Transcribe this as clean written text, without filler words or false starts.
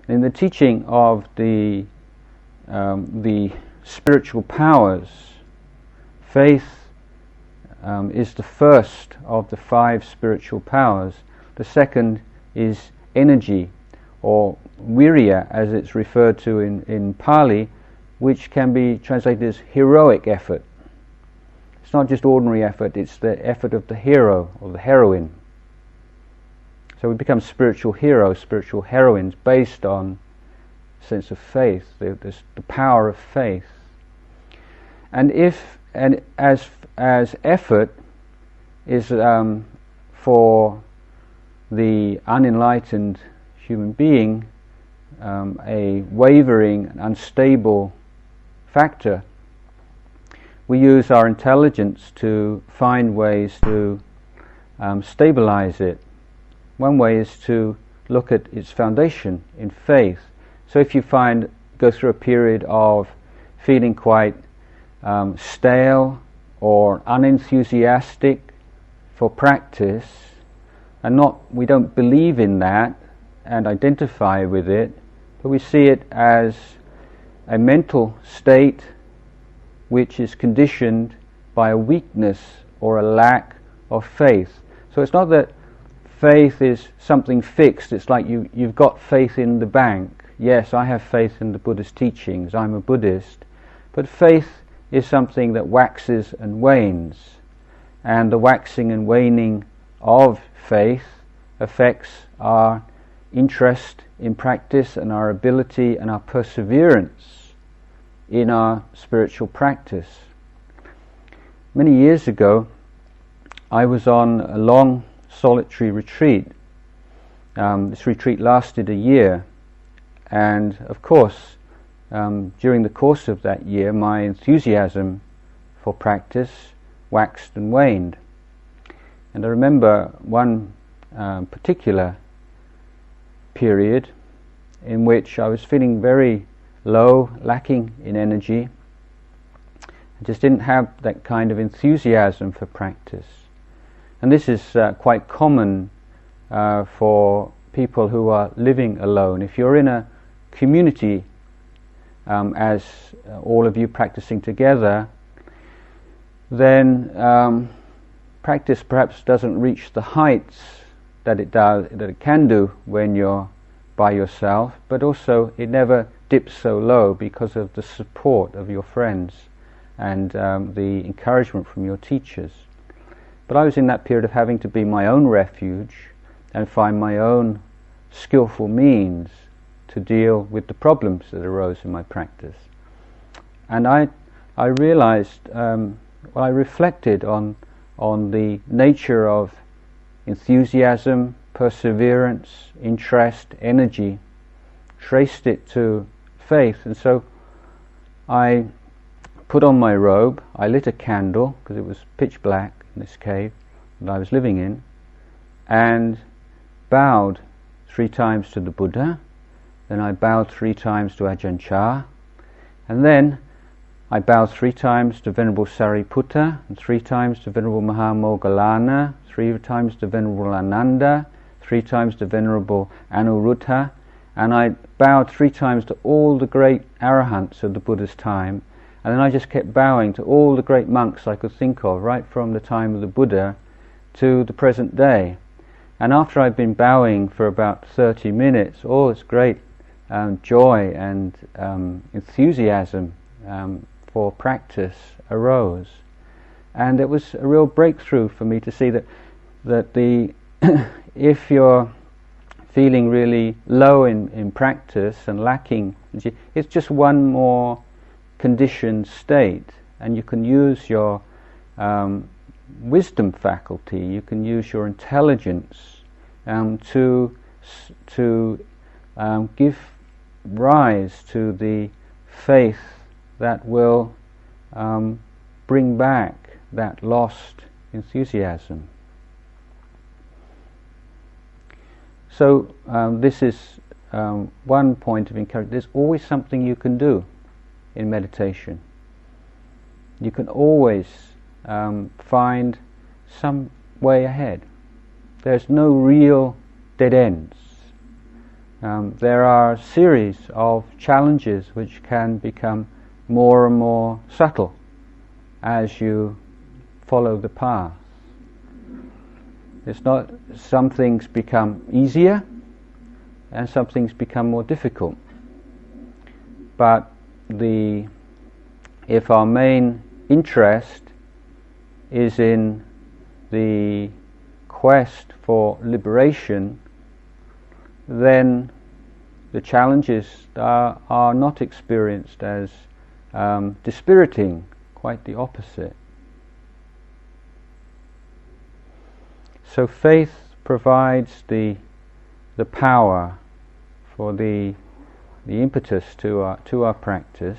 In the teaching of the spiritual powers, faith is the first of the 5 spiritual powers. The second is energy, or virya as it's referred to in Pali, which can be translated as heroic effort. It's not just ordinary effort, it's the effort of the hero or the heroine. So we become spiritual heroes, spiritual heroines, based on a sense of faith, the power of faith. And as effort is for the unenlightened human being a wavering, unstable factor, we use our intelligence to find ways to stabilize it. One way is to look at its foundation in faith. So if you go through a period of feeling quite stale or unenthusiastic for practice, and we don't believe in that and identify with it, but we see it as a mental state which is conditioned by a weakness or a lack of faith. So it's not that faith is something fixed. It's like you've got faith in the bank. Yes, I have faith in the Buddha's teachings. I'm a Buddhist. But faith is something that waxes and wanes. And the waxing and waning of faith affects our interest in practice and our ability and our perseverance in our spiritual practice. Many years ago, I was on a long solitary retreat. This retreat lasted a year, and of course during the course of that year my enthusiasm for practice waxed and waned. And I remember one particular period in which I was feeling very low, lacking in energy. I just didn't have that kind of enthusiasm for practice. And this is quite common for people who are living alone. If you're in a community, as all of you practicing together, then practice perhaps doesn't reach the heights that it can do when you're by yourself, but also it never dips so low because of the support of your friends and the encouragement from your teachers. But I was in that period of having to be my own refuge and find my own skillful means to deal with the problems that arose in my practice. And I realized, I reflected on the nature of enthusiasm, perseverance, interest, energy, traced it to faith. And so I put on my robe, I lit a candle, because it was pitch black in this cave that I was living in, and bowed 3 times to the Buddha. Then I bowed 3 times to Ajahn Chah, and then I bowed 3 times to Venerable Sariputta, and 3 times to Venerable Mahamoggallana, 3 times to Venerable Ananda, 3 times to Venerable Anuruddha, and I bowed 3 times to all the great arahants of the Buddha's time. And then I just kept bowing to all the great monks I could think of, right from the time of the Buddha to the present day. And after I'd been bowing for about 30 minutes, all this great joy and enthusiasm for practice arose. And it was a real breakthrough for me to see that if you're feeling really low in practice and lacking, it's just one more conditioned state, and you can use your wisdom faculty, you can use your intelligence to give rise to the faith that will bring back that lost enthusiasm. So this is one point of encouragement. There's always something you can do in meditation. You can always find some way ahead. There's no real dead ends. there are a series of challenges which can become more and more subtle as you follow the path. It's not, some things become easier and some things become more difficult. But if our main interest is in the quest for liberation, then the challenges are not experienced as dispiriting, quite the opposite. So faith provides the power for the impetus to our practice,